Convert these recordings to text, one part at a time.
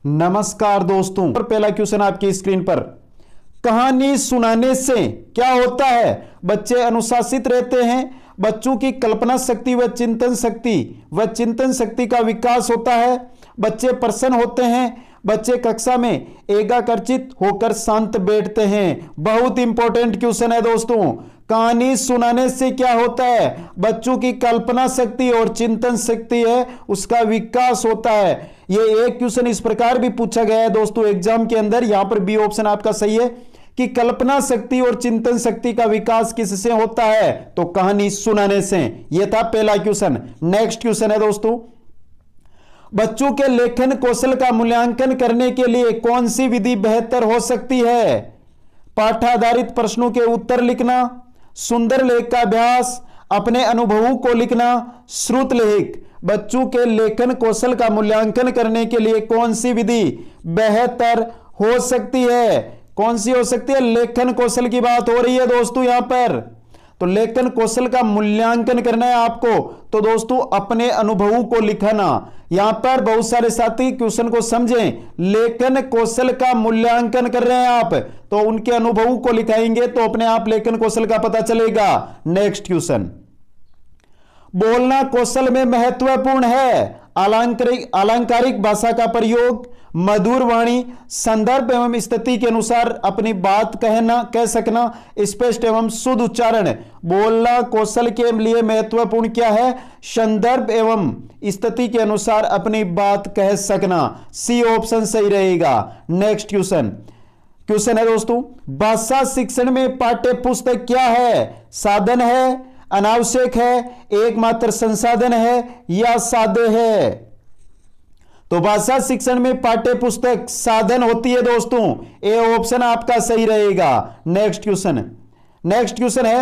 नमस्कार दोस्तों, पहला क्वेश्चन आपकी स्क्रीन पर। कहानी सुनाने से क्या होता है? बच्चे अनुशासित रहते हैं, बच्चों की कल्पना शक्ति व चिंतन शक्ति का विकास होता है, बच्चे प्रसन्न होते हैं, बच्चे कक्षा में एकाग्रचित होकर शांत बैठते हैं। बहुत इंपॉर्टेंट क्वेश्चन है दोस्तों। कहानी सुनाने से क्या होता है? बच्चों की कल्पना शक्ति और चिंतन शक्ति है उसका विकास होता है। ये एक क्वेश्चन इस प्रकार भी पूछा गया है दोस्तों एग्जाम के अंदर, यहां पर बी ऑप्शन आपका सही है कि कल्पना शक्ति और चिंतन शक्ति का विकास किससे होता है? तो कहानी सुनाने से। यह था पहला क्वेश्चन। नेक्स्ट क्वेश्चन है दोस्तों, बच्चों के लेखन कौशल का मूल्यांकन करने के लिए कौन सी विधि बेहतर हो सकती है? पाठाधारित प्रश्नों के उत्तर लिखना, सुंदर लेख का अभ्यास, अपने अनुभवों को लिखना, श्रुत लेख। बच्चों के लेखन कौशल का मूल्यांकन करने के लिए कौन सी विधि बेहतर हो सकती है? कौन सी हो सकती है? लेखन कौशल की बात हो रही है दोस्तों यहां पर। तो लेखन कौशल का मूल्यांकन करना है आपको, तो दोस्तों अपने अनुभवों को लिखना। यहां पर बहुत सारे साथी क्वेश्चन को समझें, लेखन कौशल का मूल्यांकन कर रहे हैं आप, तो उनके अनुभवों को लिखाएंगे तो अपने आप लेखन कौशल का पता चलेगा। नेक्स्ट क्वेश्चन, बोलना कौशल में महत्वपूर्ण है अलंकारिक भाषा का प्रयोग, मधुर वाणी, संदर्भ एवं स्थिति के अनुसार अपनी बात कह सकना, स्पष्ट एवं शुद्ध उच्चारण। बोलना कौशल के लिए महत्वपूर्ण क्या है? संदर्भ एवं स्थिति के अनुसार अपनी बात कह सकना। सी ऑप्शन सही रहेगा। नेक्स्ट क्वेश्चन है दोस्तों, भाषा शिक्षण में पाठ्य पुस्तक क्या है? साधन है, अनावश्यक है, एकमात्र संसाधन है या साध्य है? तो भाषा शिक्षण में पाठ्य पुस्तक साधन होती है दोस्तों। ए ऑप्शन आपका सही रहेगा। नेक्स्ट क्वेश्चन है,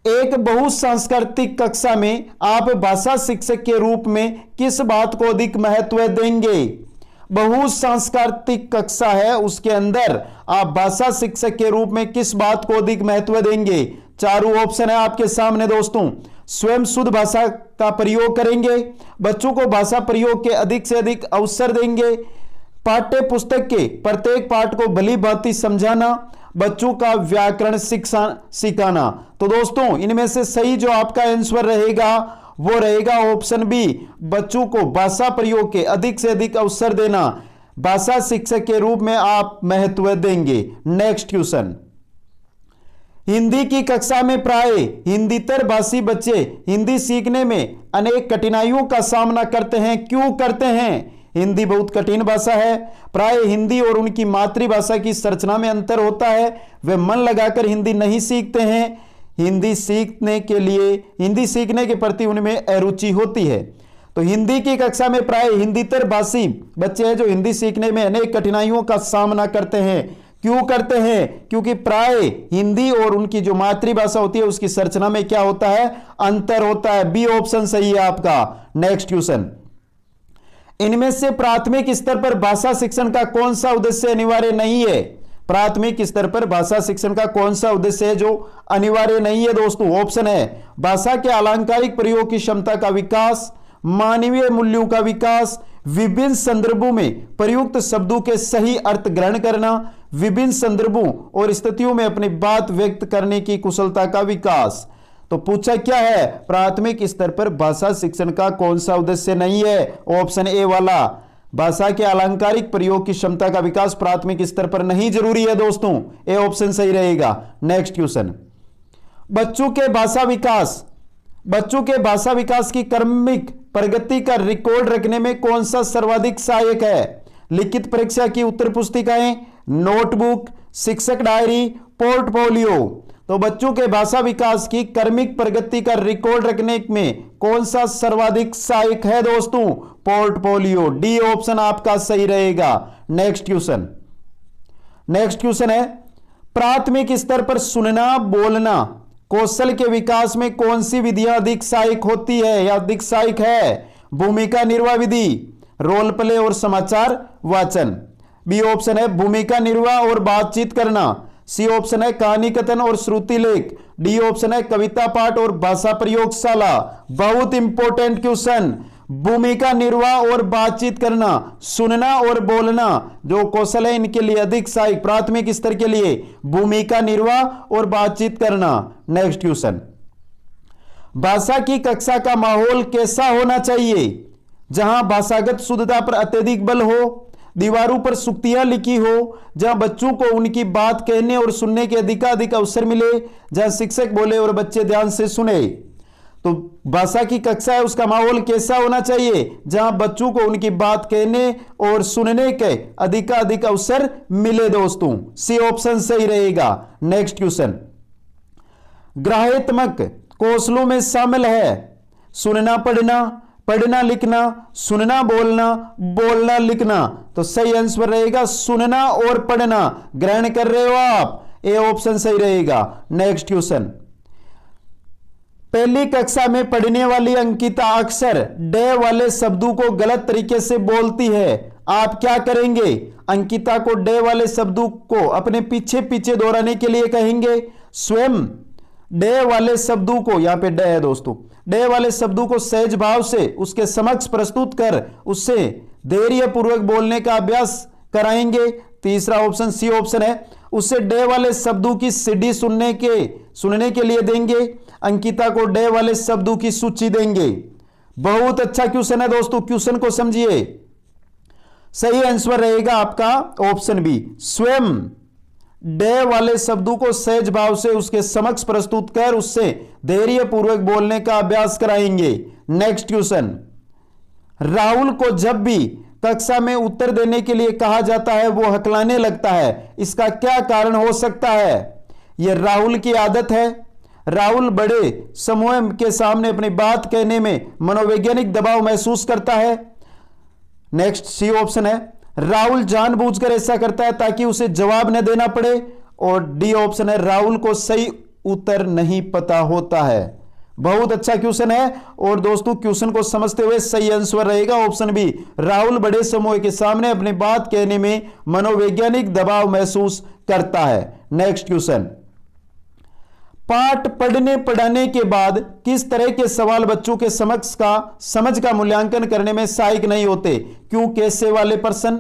एक बहुसांस्कृतिक कक्षा में आप भाषा शिक्षक के रूप में किस बात को अधिक महत्व देंगे? बहुसांस्कृतिक कक्षा है उसके अंदर आप भाषा शिक्षक के रूप में किस बात को अधिक महत्व देंगे? चारों ऑप्शन है आपके सामने दोस्तों। स्वयं शुद्ध भाषा का प्रयोग करेंगे, बच्चों को भाषा प्रयोग के अधिक से अधिक अवसर देंगे, पाठ्य पुस्तक के प्रत्येक पाठ को भली भांति समझाना, बच्चों का व्याकरण सिखाना। तो दोस्तों इनमें से सही जो आपका आंसर रहेगा वो रहेगा ऑप्शन बी, बच्चों को भाषा प्रयोग के अधिक से अधिक अवसर देना, भाषा शिक्षक के रूप में आप महत्व देंगे। नेक्स्ट क्वेश्चन, हिंदी की कक्षा में प्राय हिंदीतर भाषी बच्चे हिंदी सीखने में अनेक कठिनाइयों का सामना करते हैं। क्यों करते हैं? हिंदी बहुत कठिन भाषा है, प्राय हिंदी और उनकी मातृभाषा की संरचना में अंतर होता है, वे मन लगाकर हिंदी नहीं सीखते हैं, हिंदी सीखने के प्रति उनमें अरुचि होती है। तो हिंदी की कक्षा में प्राय हिंदीतर भाषी बच्चे हैं जो हिंदी सीखने में अनेक कठिनाइयों का सामना करते हैं। क्यों करते हैं? क्योंकि प्राय हिंदी और उनकी जो मातृभाषा होती है उसकी संरचना में क्या होता है? अंतर होता है। बी ऑप्शन सही है आपका। नेक्स्ट क्वेश्चन, इनमें से प्राथमिक स्तर पर भाषा शिक्षण का कौन सा उद्देश्य अनिवार्य नहीं है? प्राथमिक स्तर पर भाषा शिक्षण का कौन सा उद्देश्य है जो अनिवार्य नहीं है दोस्तों? ऑप्शन है भाषा के अलंकारिक प्रयोग की क्षमता का विकास, मानवीय मूल्यों का विकास, विभिन्न संदर्भों में प्रयुक्त शब्दों के सही अर्थ ग्रहण करना, विभिन्न संदर्भों और स्थितियों में अपनी बात व्यक्त करने की कुशलता का विकास। तो पूछा क्या है? प्राथमिक स्तर पर भाषा शिक्षण का कौन सा उद्देश्य नहीं है? ऑप्शन ए वाला, भाषा के अलंकारिक प्रयोग की क्षमता का विकास प्राथमिक स्तर पर नहीं जरूरी है दोस्तों। ए ऑप्शन सही रहेगा। नेक्स्ट क्वेश्चन, बच्चों के भाषा विकास की क्रमिक प्रगति का रिकॉर्ड रखने में कौन सा सर्वाधिक सहायक है? लिखित परीक्षा की उत्तर पुस्तिकाएं, नोटबुक, शिक्षक डायरी, पोर्टफोलियो। तो बच्चों के भाषा विकास की क्रमिक प्रगति का रिकॉर्ड रखने में कौन सा सर्वाधिक सहायक है दोस्तों? पोर्टफोलियो। डी ऑप्शन आपका सही रहेगा। नेक्स्ट क्वेश्चन है, प्राथमिक स्तर पर सुनना बोलना कौशल के विकास में कौन सी विधियां अधिक सहायक होती है या अधिक सहायक है? भूमिका निर्वाह विधि, रोल प्ले और समाचार वाचन। बी ऑप्शन है भूमिका निर्वाह और बातचीत करना। सी ऑप्शन है कहानी कथन और श्रुति लेख। डी ऑप्शन है कविता पाठ और भाषा प्रयोगशाला। बहुत इंपॉर्टेंट क्वेश्चन, भूमिका निर्वाह और बातचीत करना, सुनना और बोलना जो कौशल है इनके लिए अधिक सहायक प्राथमिक स्तर के लिए भूमिका निर्वाह और बातचीत करना। नेक्स्ट क्वेश्चन, भाषा की कक्षा का माहौल कैसा होना चाहिए? जहां भाषागत शुद्धता पर अत्यधिक बल हो, दीवारों पर सूक्तियां लिखी हो, जहां बच्चों को उनकी बात कहने और सुनने के अधिकाधिक अवसर मिले, जहां शिक्षक बोले और बच्चे ध्यान से सुने। तो भाषा की कक्षा है उसका माहौल कैसा होना चाहिए? जहां बच्चों को उनकी बात कहने और सुनने के अधिकाधिक अवसर मिले दोस्तों। सी ऑप्शन सही रहेगा। नेक्स्ट क्वेश्चन, ग्राह्यात्मक कौशलों में शामिल है सुनना पढ़ना, पढ़ना लिखना, सुनना बोलना, बोलना लिखना। तो सही आंसर रहेगा सुनना और पढ़ना। ग्रहण कर रहे हो आप? ए ऑप्शन सही रहेगा। नेक्स्ट क्वेश्चन, पहली कक्षा में पढ़ने वाली अंकिता अक्सर डे वाले शब्दों को गलत तरीके से बोलती है। आप क्या करेंगे? अंकिता को डे वाले शब्दों को अपने पीछे पीछे दोहराने के लिए कहेंगे। स्वयं डे वाले शब्दों को, यहां पे डे है दोस्तों, डे वाले शब्दों को सहज भाव से उसके समक्ष प्रस्तुत कर उससे धैर्य पूर्वक बोलने का अभ्यास कराएंगे। तीसरा ऑप्शन सी ऑप्शन है, उससे डे वाले शब्दों की सीडी सुनने के लिए देंगे। अंकिता को डे वाले शब्दों की सूची देंगे। बहुत अच्छा क्वेश्चन है दोस्तों, क्वेश्चन को समझिए। सही आंसर रहेगा आपका ऑप्शन बी, स्वयं डे वाले शब्दों को सहज भाव से उसके समक्ष प्रस्तुत कर उससे धैर्य पूर्वक बोलने का अभ्यास कराएंगे। नेक्स्ट क्वेश्चन, राहुल को जब भी कक्षा में उत्तर देने के लिए कहा जाता है वो हकलाने लगता है, इसका क्या कारण हो सकता है? यह राहुल की आदत है, राहुल बड़े समूह के सामने अपनी बात कहने में मनोवैज्ञानिक दबाव महसूस करता है। नेक्स्ट सी ऑप्शन है, राहुल जानबूझकर ऐसा करता है ताकि उसे जवाब न देना पड़े। और डी ऑप्शन है, राहुल को सही उत्तर नहीं पता होता है। बहुत अच्छा क्वेश्चन है और दोस्तों क्वेश्चन को समझते हुए सही आंसर रहेगा ऑप्शन बी, राहुल बड़े समूह के सामने अपनी बात कहने में मनोवैज्ञानिक दबाव महसूस करता है। नेक्स्ट क्वेश्चन, पाठ पढ़ने पढ़ाने के बाद किस तरह के सवाल बच्चों के समझ का मूल्यांकन करने में सहायक नहीं होते? क्यों, कैसे वाले प्रश्न,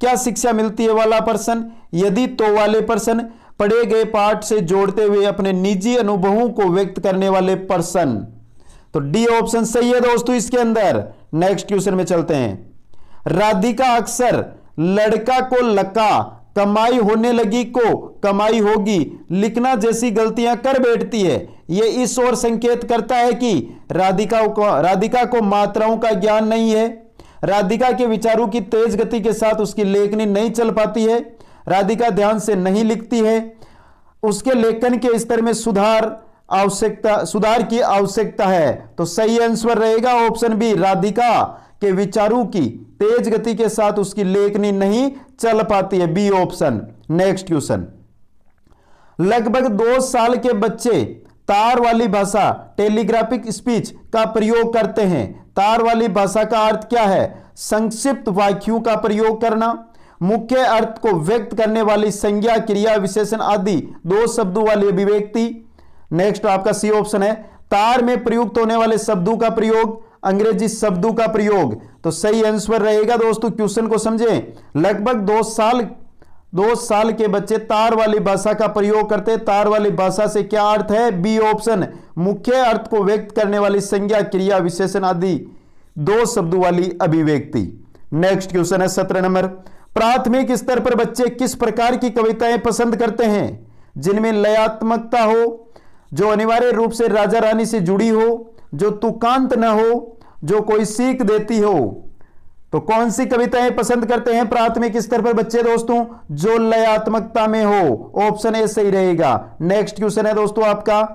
क्या शिक्षा मिलती है वाला प्रश्न, यदि तो वाले प्रश्न, पढ़े गए पाठ से जोड़ते हुए अपने निजी अनुभवों को व्यक्त करने वाले प्रश्न। तो डी ऑप्शन सही है दोस्तों इसके अंदर। नेक्स्ट क्वेश्चन में चलते हैं, राधिका अक्सर लड़का को लका, कमाई होने लगी को कमाई होगी लिखना जैसी गलतियां कर बैठती है। यह इस ओर संकेत करता है कि राधिका को मात्राओं का ज्ञान नहीं है, राधिका के विचारों की तेज गति के साथ उसकी लेखनी नहीं चल पाती है, राधिका ध्यान से नहीं लिखती है, उसके लेखन के स्तर में सुधार की आवश्यकता है। तो सही आंसर रहेगा ऑप्शन बी, राधिका के विचारों की तेज गति के साथ उसकी लेखनी नहीं चल पाती है, बी ऑप्शन। नेक्स्ट क्वेश्चन, लगभग 2 साल के बच्चे तार वाली भाषा टेलीग्राफिक स्पीच का प्रयोग करते हैं। तार वाली भाषा का अर्थ क्या है? संक्षिप्त वाक्यों का प्रयोग करना, मुख्य अर्थ को व्यक्त करने वाली संज्ञा, क्रिया, विशेषण आदि 2 शब्दों वाली अभिव्यक्ति। नेक्स्ट आपका सी ऑप्शन है, तार में प्रयुक्त होने वाले शब्दों का प्रयोग, अंग्रेजी शब्दों का प्रयोग। तो सही आंसर रहेगा दोस्तों, क्वेश्चन को समझें, लगभग 2 साल के बच्चे तार वाली भाषा का प्रयोग करते। तार वाली भाषा से क्या अर्थ है? बी ऑप्शन, मुख्य अर्थ को व्यक्त करने वाली संज्ञा, क्रिया, विशेषण आदि 2 शब्दों वाली अभिव्यक्ति। नेक्स्ट क्वेश्चन है 17 नंबर, प्राथमिक स्तर पर बच्चे किस प्रकार की कविताएं पसंद करते हैं? जिनमें लयात्मकता हो, जो अनिवार्य रूप से राजा रानी से जुड़ी हो, जो तुकांत न हो, जो कोई सीख देती हो। तो कौन सी कविताएं पसंद करते हैं प्राथमिक स्तर पर बच्चे दोस्तों? जो लयात्मकता में हो, ऑप्शन ए सही रहेगा। नेक्स्ट क्वेश्चन है दोस्तों आपका,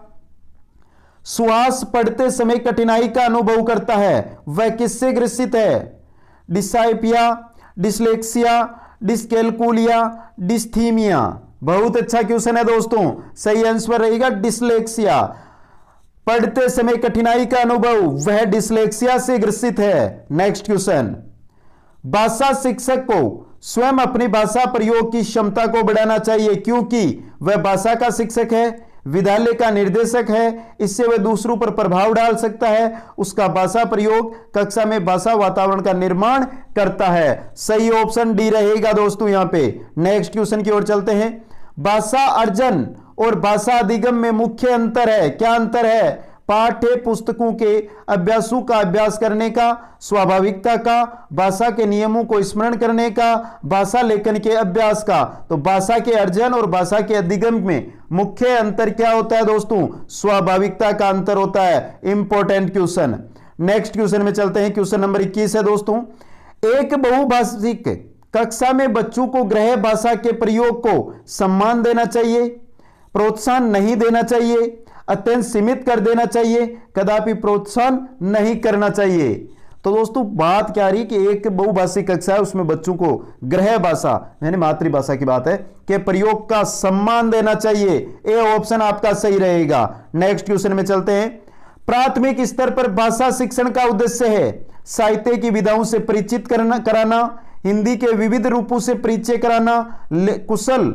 सुहास पढ़ते समय कठिनाई का अनुभव करता है, वह किससे ग्रसित है? डिसाइपिया, डिसलेक्सिया, डिस्कैलकुलिया, डिस्थीमिया। बहुत अच्छा क्वेश्चन है दोस्तों, सही आंसर रहेगा डिसलेक्सिया। पढ़ते समय कठिनाई का अनुभव, वह डिसलेक्सिया से ग्रसित है। नेक्स्ट क्वेश्चन, भाषा शिक्षक को स्वयं अपनी भाषा प्रयोग की क्षमता को बढ़ाना चाहिए क्योंकि वह भाषा का शिक्षक है, विद्यालय का निर्देशक है, इससे वह दूसरों पर प्रभाव डाल सकता है, उसका भाषा प्रयोग कक्षा में भाषा वातावरण का निर्माण करता है। सही ऑप्शन डी रहेगा दोस्तों यहां पे। नेक्स्ट क्वेश्चन की ओर चलते हैं। भाषा अर्जन और भाषा अधिगम में मुख्य अंतर है। क्या अंतर है? पाठ्य पुस्तकों के अभ्यासों का अभ्यास करने का, स्वाभाविकता का, भाषा के नियमों को स्मरण करने का, भाषा लेखन के अभ्यास का। तो भाषा के अर्जन और भाषा के अधिगम में मुख्य अंतर क्या होता है दोस्तों? स्वाभाविकता का अंतर होता है। Important question. नेक्स्ट क्वेश्चन में चलते हैं। क्वेश्चन नंबर 21 है दोस्तों। एक बहुभाषिक कक्षा में बच्चों को गृह भाषा के प्रयोग को सम्मान देना चाहिए, प्रोत्साहन नहीं देना चाहिए, अत्यंत सीमित कर देना चाहिए, कदापि प्रोत्साहन नहीं करना चाहिए। तो दोस्तों बात क्या रही कि एक बहुभाषिक कक्षा है, उसमें बच्चों को गृह भाषा यानी मातृभाषा की बात है कि प्रयोग का सम्मान देना चाहिए। ए ऑप्शन आपका सही रहेगा। नेक्स्ट क्वेश्चन में चलते हैं। प्राथमिक स्तर पर भाषा शिक्षण का उद्देश्य है साहित्य की विधाओं से परिचित कराना, हिंदी के विविध रूपों से परिचय कराना, कुशल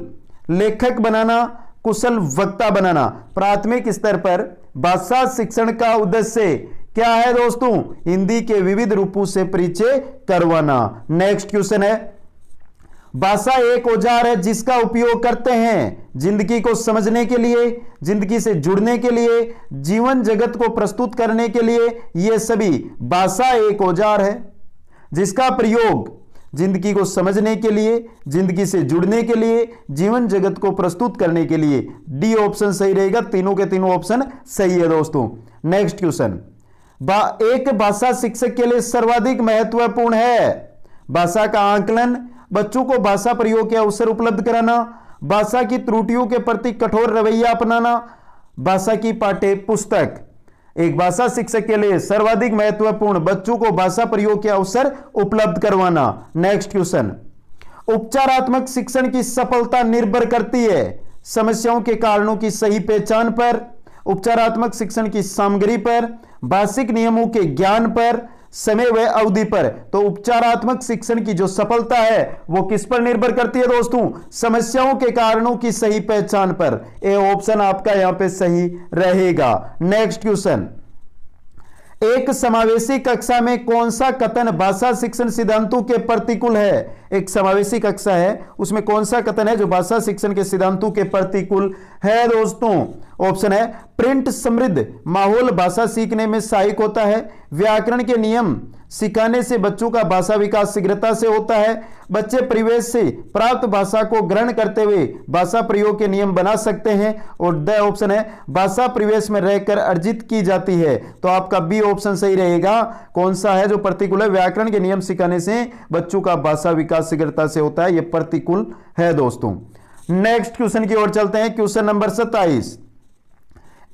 लेखक बनाना, कुशल वक्ता बनाना। प्राथमिक स्तर पर भाषा शिक्षण का उद्देश्य क्या है दोस्तों? हिंदी के विविध रूपों से परिचय करवाना। नेक्स्ट क्वेश्चन है। भाषा एक औजार है जिसका उपयोग करते हैं जिंदगी को समझने के लिए, जिंदगी से जुड़ने के लिए, जीवन जगत को प्रस्तुत करने के लिए। यह सभी भाषा एक औजार है जिसका प्रयोग जिंदगी को समझने के लिए, जिंदगी से जुड़ने के लिए, जीवन जगत को प्रस्तुत करने के लिए। डी ऑप्शन सही रहेगा। तीनों के तीनों ऑप्शन सही है दोस्तों। Next question. एक भाषा शिक्षक के लिए सर्वाधिक महत्वपूर्ण है भाषा का आकलन, बच्चों को भाषा प्रयोग के अवसर उपलब्ध कराना, भाषा की त्रुटियों के प्रति कठोर रवैया अपनाना, भाषा की पाठ्य पुस्तक। एक भाषा शिक्षक के लिए सर्वाधिक महत्वपूर्ण बच्चों को भाषा प्रयोग के अवसर उपलब्ध करवाना। Next question. उपचारात्मक शिक्षण की सफलता निर्भर करती है समस्याओं के कारणों की सही पहचान पर, उपचारात्मक शिक्षण की सामग्री पर, भाषिक नियमों के ज्ञान पर, समय व अवधि पर। तो उपचारात्मक शिक्षण की जो सफलता है वो किस पर निर्भर करती है दोस्तों? समस्याओं के कारणों की सही पहचान पर। ए ऑप्शन आपका यहां पे सही रहेगा। Next question. एक समावेशी कक्षा में कौन सा कथन भाषा शिक्षण सिद्धांतों के प्रतिकूल है? एक समावेशी कक्षा है, उसमें कौन सा कथन है जो भाषा शिक्षण के सिद्धांतों के प्रतिकूल है दोस्तों? ऑप्शन है प्रिंट समृद्ध माहौल भाषा सीखने में सहायक होता है, व्याकरण के नियम सिखाने से बच्चों का भाषा विकास शीघ्रता से होता है, बच्चे परिवेश से प्राप्त भाषा को ग्रहण करते हुए भाषा प्रयोग के नियम बना सकते हैं, और द ऑप्शन है भाषा परिवेश में रहकर अर्जित की जाती है। तो आपका बी ऑप्शन सही रहेगा। कौन सा है जो प्रतिकूल है? व्याकरण के नियम सिखाने से बच्चों का भाषा विकास शीघ्रता से होता है, यह प्रतिकूल है दोस्तों। नेक्स्ट क्वेश्चन की ओर चलते हैं। Question number 27।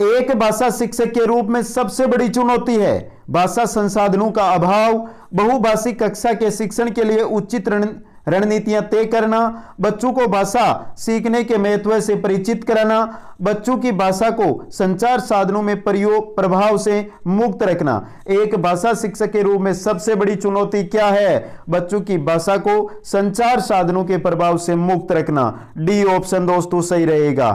एक भाषा शिक्षक के रूप में सबसे बड़ी चुनौती है भाषा संसाधनों का अभाव, बहुभाषिक कक्षा के शिक्षण के लिए उचित रणनीतियां तय करना, बच्चों को भाषा सीखने के महत्व से परिचित कराना, बच्चों की भाषा को संचार साधनों में प्रयोग प्रभाव से मुक्त रखना। एक भाषा शिक्षक के रूप में सबसे बड़ी चुनौती क्या है? बच्चों की भाषा को संचार साधनों के प्रभाव से मुक्त रखना। डी ऑप्शन दोस्तों सही रहेगा।